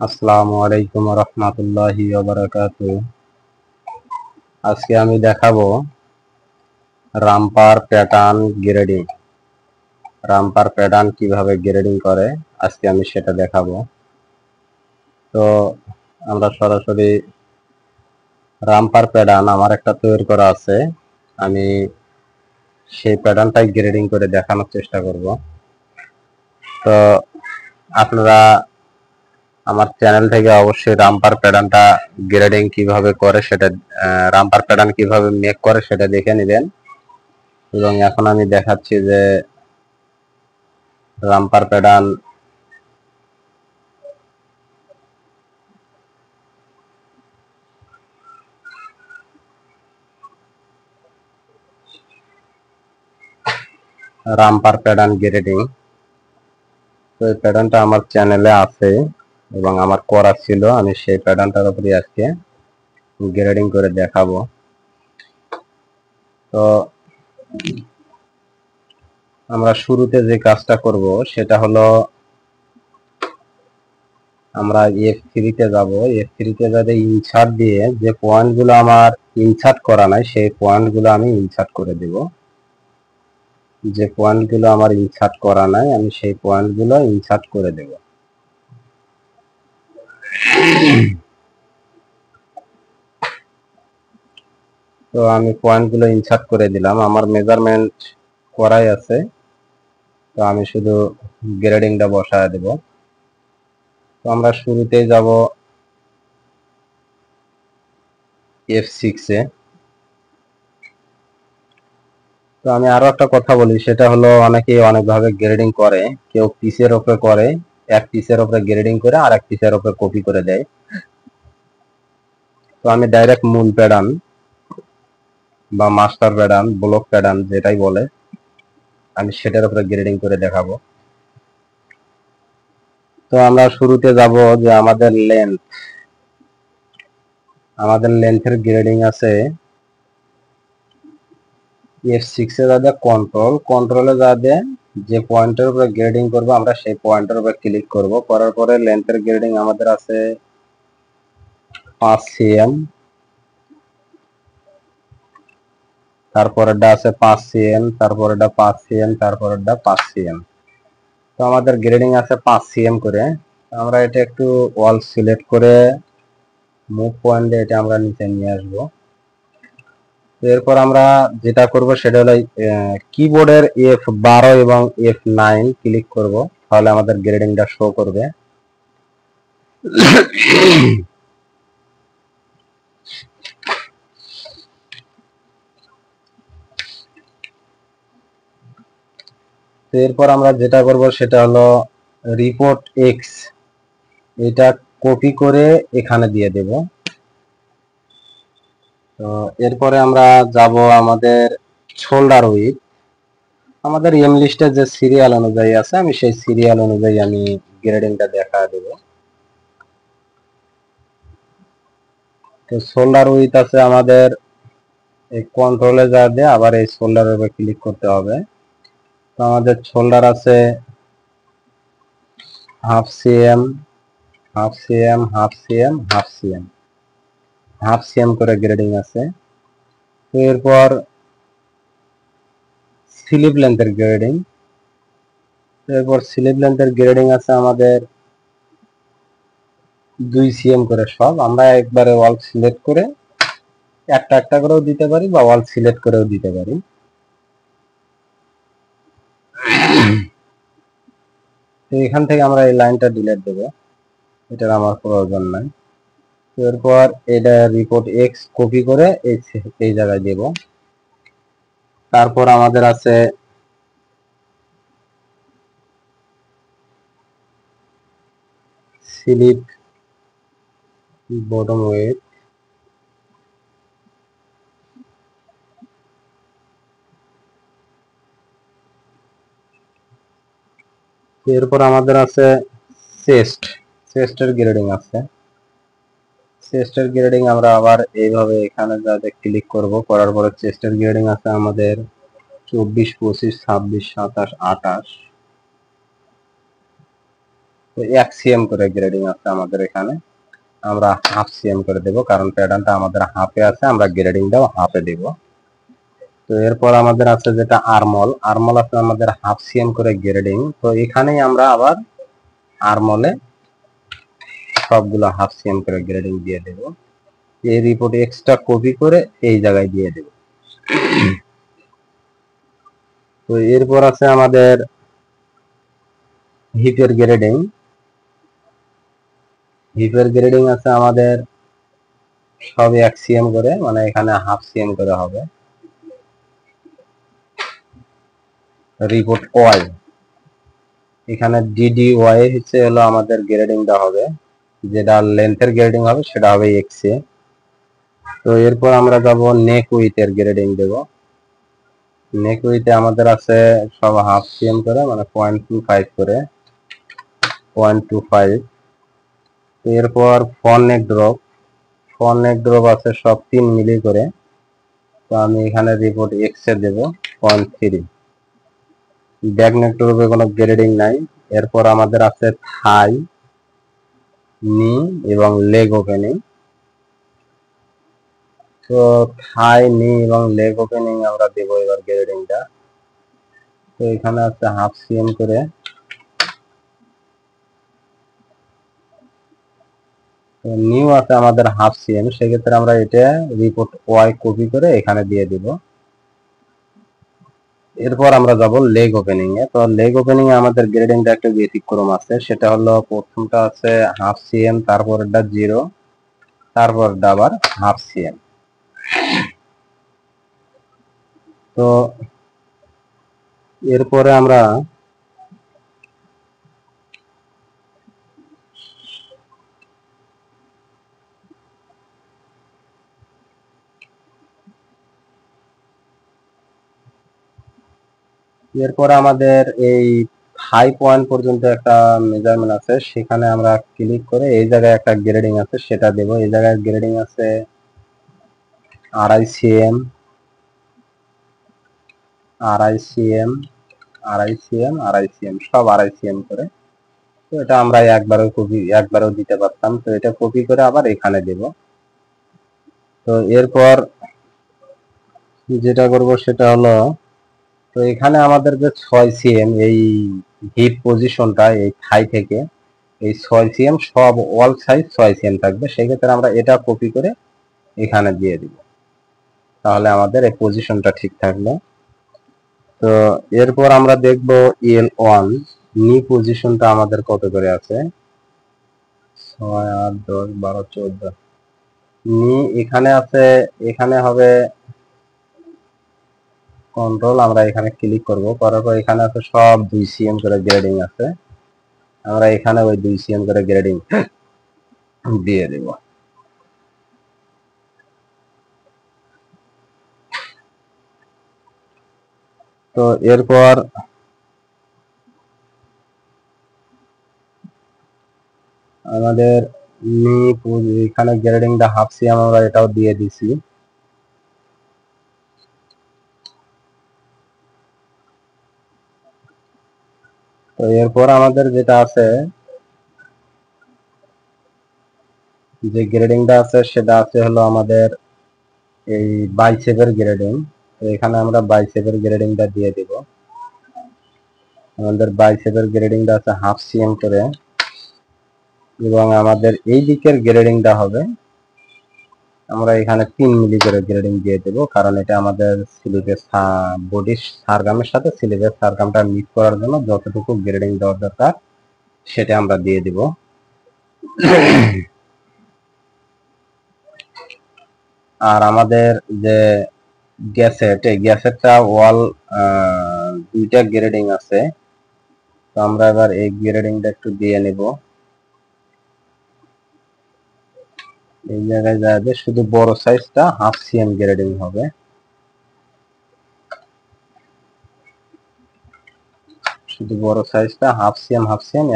আসসালামু আলাইকুম রহমতুল্লাহি ওয়া বারাকাতুহু। আজকে আমি দেখাবো romper pattern grading. Romper pattern কিভাবে গ্রেডিং করে আজকে আমি সেটা দেখাবো। তো আমরা সরাসরি রামপার প্যাটার্ন আমার একটা তৈরি করা আছে, আমি সেই প্যাটার্নটাই গ্রেডিং করে দেখানোর চেষ্টা করব। তো আপনারা আমার চ্যানেল থেকে অবশ্যই রামপার প্যাটার্নটা গ্রেডিং কিভাবে করে সেটা, রামপার প্যাটার্ন কিভাবে মেক করে সেটা দেখে নেবেন। এবং এখন আমি দেখাচ্ছি যে রামপার প্যাটার্ন গ্রেডিং। তো এই প্যাটার্নটা আমার চ্যানেলে আছে এবং আমার করা ছিল, আমি সেই প্যাটার্নটার উপরে আজকে গ্রেডিং করে দেখাবো। তো আমরা শুরুতে যে কাজটা করব সেটা হলো আমরা F3 তে যাব। F3 তে যাতে ইনসার্ট দিয়ে যে পয়েন্টগুলো আমার ইনসার্ট করা নাই সেই পয়েন্টগুলো আমি ইনসার্ট করে দেব। যে পয়েন্টগুলো আমার ইনসার্ট করা নাই আমি সেই পয়েন্টগুলো ইনসার্ট করে দেব। তো আমি পয়েন্টগুলো ইনসার্ট করে দিলাম, আমার মেজারমেন্ট করাই আছে। তো আমি শুধু গ্রেডিংটা বসায় দেব। তো আমরা শুরুতেই যাব F6 এ। তো আমি আরো একটা কথা বলি, সেটা হলো অনেকেই অনেকভাবে গ্রেডিং করে। কেউ পিসের উপরে করে, এক পিসের উপরে গ্রেডিং করে আর এক পিসের উপরে কপি করে দেয়। তো আমি ডাইরেক্ট মূল প্যাটার্ন বা মাস্টার প্যাটার্ন, ব্লক প্যাটার্ন যেটাই বলে, আমি সেটার উপরে গ্রেডিং করে দেখাবো। তো আমরা শুরুতে যাব যে আমাদের লেন্থের গ্রেডিং আছে F6 এ যা কন্ট্রোলে যা দেয়, যে পয়েন্টের উপরে গ্রেডিং করব আমরা সেই পয়েন্টের উপরে ক্লিক করব। করার পরে লেন্থের গ্রেডিং আমাদের আছে 5 cm, তারপরেরটা আছে 5 cm, তারপরেরটা 5 cm, তারপরেরটা 5 cm। তো আমাদের গ্রেডিং আছে 5 cm করে। আমরা এটা একটু ওয়াল সিলেক্ট করে মুভ পয়েন্টে এটা আমরা নিচে নিয়ে আসবো। এরপর আমরা যেটা করব সেটা হলো কিবোর্ডের F12 এবং F9 ক্লিক করব, তাহলে আমাদের গ্রেডিংটা শো করবে। এরপর আমরা যেটা করব সেটা হলো রিপোর্ট এক্স, এটা কপি করে এখানে দিয়ে দেব। তো এরপরে আমরা যাব আমাদের শোল্ডার উইথ, আমাদের এম লিস্টে যে সিরিয়াল অনুযায়ী আছে আমি সেই সিরিয়াল অনুযায়ী আমি গ্রেডিংটা দেখা দেব। তো শোল্ডার উইথ আছে আমাদের এই কন্ট্রোলে যা দিয়ে আবার এই শোল্ডারের উপর ক্লিক করতে হবে। তো আমাদের শোল্ডার আছে half CM, half CM, half CM, half CM, half CM করে গ্রেডিং আছে। তো এরপর স্লিপ লেন্থের গ্রেডিং, এরপর স্লিপ লেন্থের গ্রেডিং আছে আমাদের 2 সিএম করে। সব আমরা একবারে ওয়াল সিলেক্ট করে একটা একটা করেও দিতে পারি বা ওয়াল সিলেক্ট করেও দিতে পারি। তো এখান থেকে আমরা এই লাইনটা ডিলিট দেবো, এটার আমার প্রয়োজন নাই। এরপর এটা রিপোর্ট এক্স কপি করে এই জায়গায় দেব। তারপর আমাদের আছে স্লিপ বটম ওয়েট, এরপর আমাদের আছে চেস্টের গ্রেডিং আছে। চেস্টের গ্রেডিং আমরা আবার এইভাবে এখানে যাতে ক্লিক করব, করার পরে চেস্টের গ্রেডিং আছে আমাদের 24, 25, 26, 27, 28। তো 1 সিএম করে গ্রেডিং আছে আমাদের এখানে, আমরা হাফ সিএম করে দেব, কারণ প্যাটার্নটা আমাদের হাফে আছে, আমরা গ্রেডিংটাও হাফে দেব। তো এরপর আমাদের আছে যেটা আরমল, আরমল আছে আমাদের হাফ সিএম করে গ্রেডিং। তো এখানেই আমরা আবার আরমলে সবগুলো হাফ সিএম করে গ্রেডিং দিয়ে দেব। এই রিপোর্ট এক্সট্রা কপি করে এই জায়গায় দিয়ে দেব। তো এরপর আছে আমাদের হিপের গ্রেডিং। হিপের গ্রেডিং আছে আমাদের সব 1 সিএম করে, মানে এখানে হাফ সিএম করে হবে। রিপোর্ট ওয়াই, এখানে ডিডি ওয়াই হচ্ছে হলো আমাদের গ্রেডিংটা হবে, যেটা লেন্থের গ্রেডিং হবে সেটা হবে এক্স এ। তো এরপর আমরা যাব নেক উইথের গ্রেডিং দেব। নেক উইথে আমাদের আছে সব হাফ সিএম করে, মানে 0.25 করে, 0.25। তো এরপর front neck drop, front neck drop আছে সব 3 মিলি করে। তো আমি এখানে রিপোর্ট এক্স এ দেব 0.3। ব্যাক নেক ড্রপে কোনো গ্রেডিং নাই। এরপর আমাদের আছে থাই, নি এবং লেগ ওপেনিং। তো থাই, নি এবং লেগ ওপেনিং আমরা দেব এবার গ্রেডিংটা। তো এখানে আছে হাফ সিএম করে। তো নিউ আছে আমাদের হাফ সিএম, সেক্ষেত্রে আমরা এটা রিপোর্ট ওয়াই কপি করে এখানে দিয়ে দিব। এরপর আমরা যাব লেগ ওপেনিং এ। তো লেগ ওপেনিং এ আমাদের গ্রেডিংটা একটু ব্যতিক্রম আছে, সেটা হলো প্রথমটা আছে হাফ সিএম, তারপরটা 0, তারপরটা আবার হাফ সিএম। তো এরপরে আমরা আমাদের এই 5 পয়েন্ট পর্যন্ত একটা মেজারমেন্ট আছে, সেখানে আমরা ক্লিক করে এই জায়গায় একটা গ্রেডিং আছে সেটা দেব। এই জায়গায় গ্রেডিং আছে 2.5 সিএম, 2.5 সিএম, 2.5 সিএম, 2.5 সিএম, সব 2.5 সিএম করে। তো এটা আমরা একবারও দিতে পারতাম, তো এটা কপি করে আবার এখানে দেব। তো এরপর যেটা করব সেটা হলো, তো এখানে আমাদের যে 6 সিএম এই হিপ পজিশনটা এই থাই থেকে, এই 6 সিএম সব অল সাইজ 6 সিএম থাকবে, সেক্ষেত্রে আমরা এটা কপি করে এখানে দিয়ে দিব, তাহলে আমাদের এই পজিশনটা ঠিক থাকলো। তো এরপর আমরা দেখব L1 নি পজিশনটা আমাদের কত করে আছে, 6, 8, 10, 12, 14। নি এখানে আছে, এখানে হবে কন্ট্রোল, আমরা এখানে ক্লিক করব, করার পর এখানে আছে সব 2 সিএম করে গ্রেডিং আছে, আমরা এখানে ওই 2 সিএম করে গ্রেডিং দিয়ে দেব। তো এরপর আমাদের এখানে গ্রেডিংটা হাফ সিএম আমরা এটাও দিয়ে দিছি। তো এরপর আমাদের যেটা আছে, যে গ্রেডিংটা আছে সেটা আছে হলো আমাদের এই বাইসেপের গ্রেডিং। তো এখানে আমরা বাইসেপের গ্রেডিংটা দিয়ে দিব। আমাদের বাইসেপের গ্রেডিংটা আছে হাফ সিএম করে, এবং আমাদের এই দিকের গ্রেডিংটা হবে, আমরা এখানে 3 মিলি করে গ্রেডিং দিয়ে দেব, কারণ এটা আমাদের স্লিপের বডির সারগামের সাথে স্লিপের সারগামটা মিক্স করার জন্য যতটুকু গ্রেডিং দেওয়ার দরকার সেটা আমরা দিয়ে দিব। আর আমাদের যে গ্যাসেট, এই গ্যাসেটটা ওয়াল 2টা গ্রেডিং আছে, তো আমরা এবার এই গ্রেডিংটা একটু দিয়ে নেব। এই জায়গায় যাবে, শুধু বড় সাইজটা হাফ সিএম গ্রেডিং হবে। শুধু বড় সাইজটা হাফ সিএম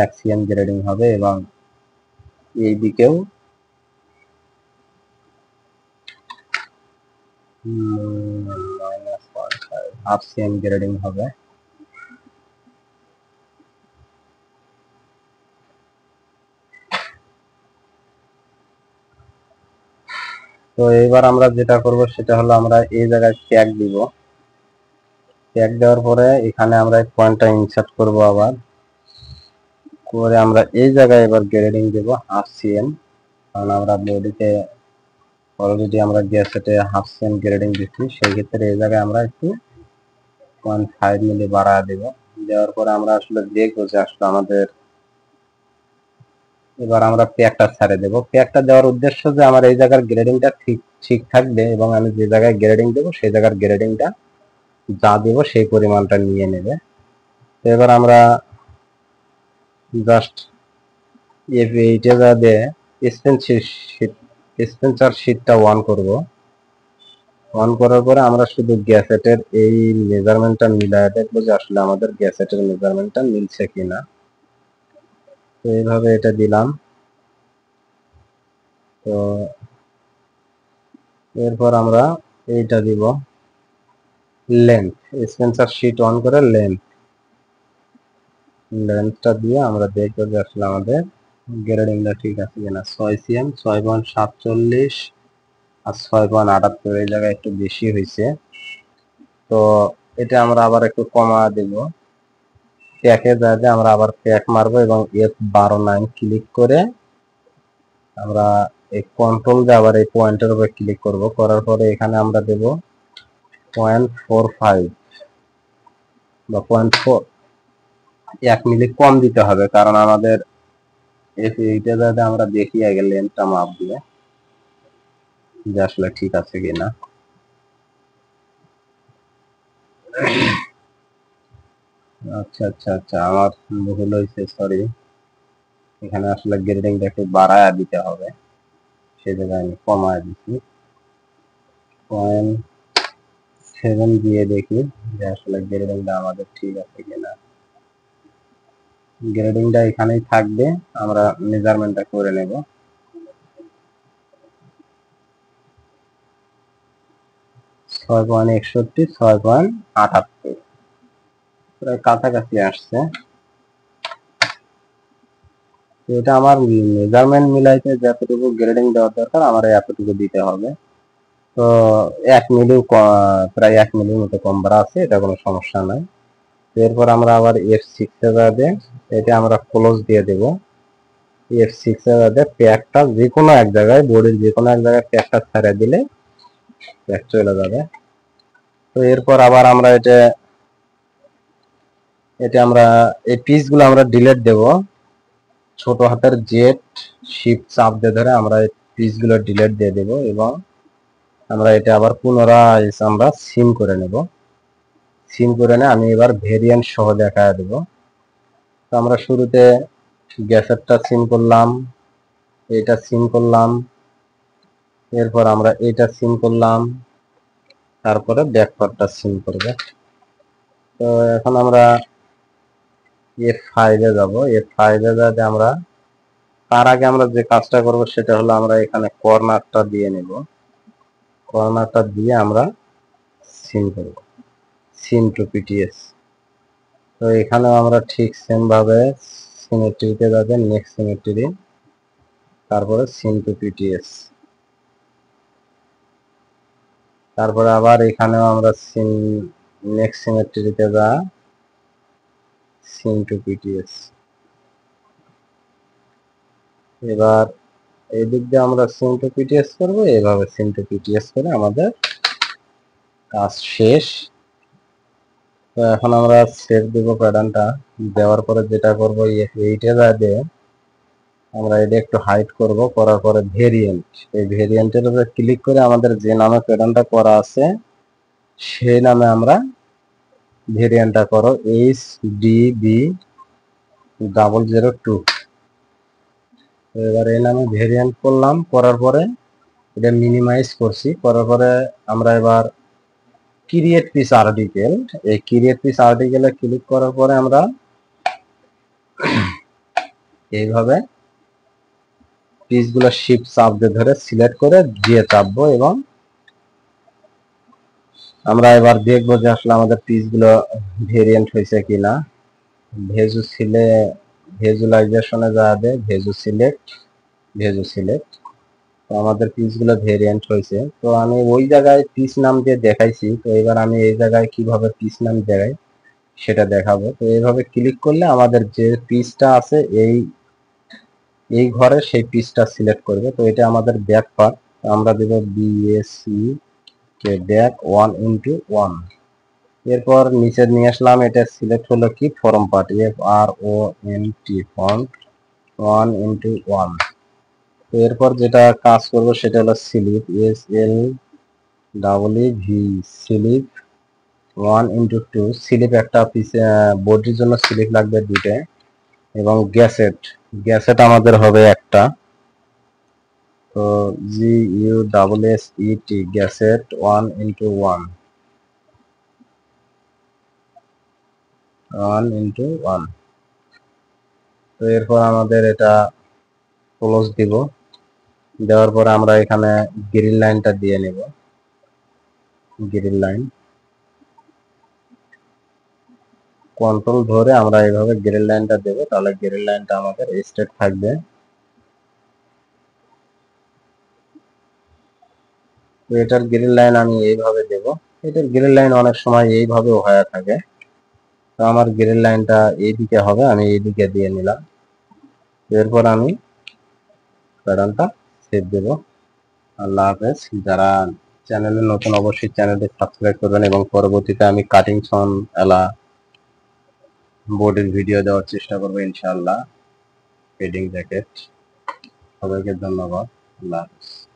1 সিএম গ্রেডিং হবে, এবং এই দিকেও হাফ সিএম গ্রেডিং হবে। তো এবার আমরা যেটা করব সেটা হলো আমরা এই জায়গায় ট্যাগ দিব। ট্যাগ দেওয়ার পরে এখানে আমরা পয়েন্টটা ইনসার্ট করব, আবার করে আমরা এই জায়গায় এবার গ্রেডিং দেব হাফ সিএম, কারণ আমরা বডিতে অলরেডি আমরা গ্যাসেটে হাফ সিএম গ্রেডিং দিচ্ছি। সেই ক্ষেত্রে এই জায়গায় আমরা একটু 0.5 মিলি বাড়ায় দেব। দেওয়ার পরে আমরা আসলে দেখবো যে আসলে আমাদের এবার আমরা প্যাকটা ছেড়ে দেব। প্যাকটা দেওয়ার উদ্দেশ্য যে আমার এই জায়গার গ্রেডিংটা ঠিক থাকবে এবং আমি যে জায়গায় গ্রেডিং দেব সেই জায়গার গ্রেডিংটা যা দেব সেই পরিমাণটা নিয়ে নেবে। তো এবার আমরা জাস্ট এইটা যা দিয়ে স্পেন্সার শীটটা অন করব। অন করার পরে আমরা শুধু গ্যাসেটের এই মেজারমেন্টটা মিলায় দেখবো যে আসলে আমাদের গ্যাসেটের মেজারমেন্টটা মিলছে কিনা। তো এইভাবে এটা দিলাম। তো এরপর আমরা এইটা দিব লেন্থ, স্পেন্সার শীট অন করে লেন্থটা দিয়ে আমরা দেখবো যে আসলে আমাদের গ্রেডিংটা ঠিক আছে কিনা। 6 সিএম 6.47 আর 6.78 এই জায়গায় একটু বেশি হয়েছে। তো এটা আমরা আবার একটু কমা দেব। প্যাকে যা আমরা আবার প্যাক মারবো এবং F12 ক্লিক করে আমরা এই কন্ট্রোল দিয়ে আবার এই পয়েন্টের উপর ক্লিক করব। করার পরে এখানে আমরা দেব 0.45 বা 0.4, 1 মিলি কম দিতে হবে, কারণ আমাদের এইটা যাতে আমরা দেখি আগে লেন্থটা মাপ দিয়ে যে আসলে ঠিক আছে কিনা। আচ্ছা আচ্ছা আচ্ছা, আমার ভুল হয়েছে, সরি। এখানে আসলে গ্রেডিংটা একটু বাড়ায় দিতে হবে, সেই জায়গায় আমি কমায় দিচ্ছি। 0.7 দিয়ে দেখি যে আসলে গ্রেডিংটা আমাদের ঠিক আছে কিনা। গ্রেডিংটা এখানেই থাকবে, আমরা মেজারমেন্টটা করে নেব। 6.61 6.78 প্রায় কাছাকাছি আসছে। এটা আমার মেজারমেন্ট মিলাইতে যতটুকু গ্রেডিং দেওয়ার দরকার আমার এতটুকু দিতে হবে। তো 1 মিলি প্রায় 1 মিলির মতো কম বাড়া আছে, এটা কোনো সমস্যা নাই। এরপর আমরা আবার F6 এ যাবে, এটা আমরা ক্লোজ দিয়ে দেব। F6 এ যাবে প্যাকটা যে কোনো এক জায়গায়, বডির যে কোনো এক জায়গায় প্যাকটা ছেড়ে দিলে প্যাক চলে যাবে। তো এরপর আবার আমরা এটা আমরা এই পিসগুলো আমরা ডিলিট দেব। ছোট হাতের জেড শিফট চাপ দিয়ে ধরে আমরা এই পিসগুলো ডিলিট দিয়ে দেব এবং আমরা এটা আবার পুনরায় আমরা সিম করে নেব। সিম করে নিয়ে আমি এবার ভেরিয়েন্ট সহ দেখায় দেব। তো আমরা শুরুতে গ্যাসেটটা সিম করলাম, এটা সিম করলাম, এরপর আমরা এটা সিম করলাম, তারপরে ব্যাকপার্টটা সিম করব। তো এখন আমরা F5 এ যাব। F5 এ যাতে আমরা তার আগে আমরা যে কাজটা করব সেটা হলো আমরা এখানে কর্নারটা দিয়ে নেব। কর্নারটা দিয়ে আমরা সিম করব, সিম টু পিটিএস। তো এখানেও আমরা ঠিক সেম ভাবে সিমেট্রিতে যাবে, নেক্সট সিমেট্রি, তারপরে সিম টু পিটিএস, তারপরে আবার এখানেও আমরা সিম নেক্সট সিমেট্রিতে যা সিম টু পিটিএস। এবার এই দিক দিয়ে আমরা সিম টু পিটিএস করবো, এইভাবে সিম টু পিটিএস করে আমাদের কাজ শেষ। তো এখন আমরা সেভ দেব প্যাটার্নটা। দেওয়ার পরে যেটা করবো এইটা দিয়ে আমরা এটা একটু হাইড করব, করার পরে ভেরিয়েন্ট, এই ভেরিয়েন্টের উপরে ক্লিক করে আমাদের যে নামে প্যাটার্নটা করা আছে সেই নামে আমরা ভেরিয়েন্টটা করো HDB002। এবার এই নামে ভেরিয়েন্ট করলাম, করার পরে এটা মিনিমাইজ করছি, করার পরে আমরা এবার ক্রিয়েট পিস আর্টিকেল, এই ক্রিয়েট পিস আর্টিকেলে ক্লিক করার পরে আমরা এইভাবে পিসগুলো শিফট চাপ দিয়ে ধরে সিলেক্ট করে দিয়ে চাপবো এবং আমরা এবার দেখবো যে আসলে আমাদের পিসগুলো ভেরিয়েন্ট হয়েছে কিনা। ভেজুলাইজেশনে যাবে, ভেজু সিলেক্ট, তো আমাদের পিসগুলো ভেরিয়েন্ট হয়েছে। তো আমি ওই জায়গায় পিস নাম দিয়ে দেখাইছি, তো এবার আমি এই জায়গায় কিভাবে পিস নাম দেখাই সেটা দেখাবো। তো এইভাবে ক্লিক করলে আমাদের যে পিসটা আছে এই এই ঘরে সেই পিসটা সিলেক্ট করবে। তো এটা আমাদের ব্যাক পার্ট, আমরা দেব বিএসসি কে ব্যাক 1:1। এরপর নিচে নিয়ে আসলাম, এটা সিলেক্ট হলো কি ফর্ম পার্ট, FRONT ফন্ট 1:1। তো এরপর যেটা কাজ করব সেটা হলো স্লিপ, SLEEV স্লিপ 1:2। স্লিপ একটা পিস বডির জন্য স্লিপ লাগবে দুটো, এবং গ্যাসেট আমাদের হবে একটা। তো GUSSET গ্যাসেট 1:1। তো এরপর আমাদের এটা ক্লোজ দিব। দেওয়ার পরে আমরা এখানে গ্রিল লাইনটা দিয়ে নেব, গ্রিল লাইন কন্ট্রোল ধরে আমরা এইভাবে গ্রিল লাইনটা দেব, তাহলে গ্রিল লাইনটা আমাদের স্ট্রেট থাকবে। তো এটার গ্রিল লাইন আমি এইভাবে দেব। এটার গ্রিল লাইন অনেক সময় এইভাবেও হয়ে থাকে, তো আমার গ্রিল লাইনটা এইদিকে হবে, আমি এইদিকে দিয়ে নিলাম। এরপর আমি প্যাটার্নটা সেভ দেব। আল্লাহ হাফেজ। যারা চ্যানেলে নতুন অবশ্যই চ্যানেলটি সাবস্ক্রাইব করবেন, এবং পরবর্তীতে আমি কাটিং সন এলা বোর্ডের ভিডিও দেওয়ার চেষ্টা করবো ইনশাআল্লাহ। Feeding jacket. সবাইকে ধন্যবাদ। আল্লাহ হাফেজ।